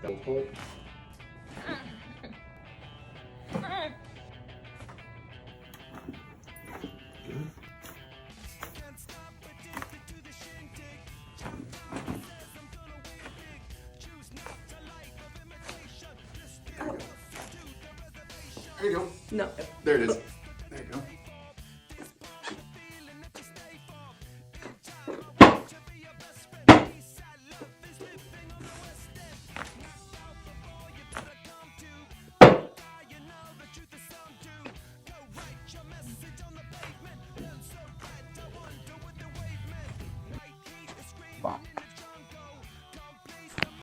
Double pull. Good. There you go. No. There it is.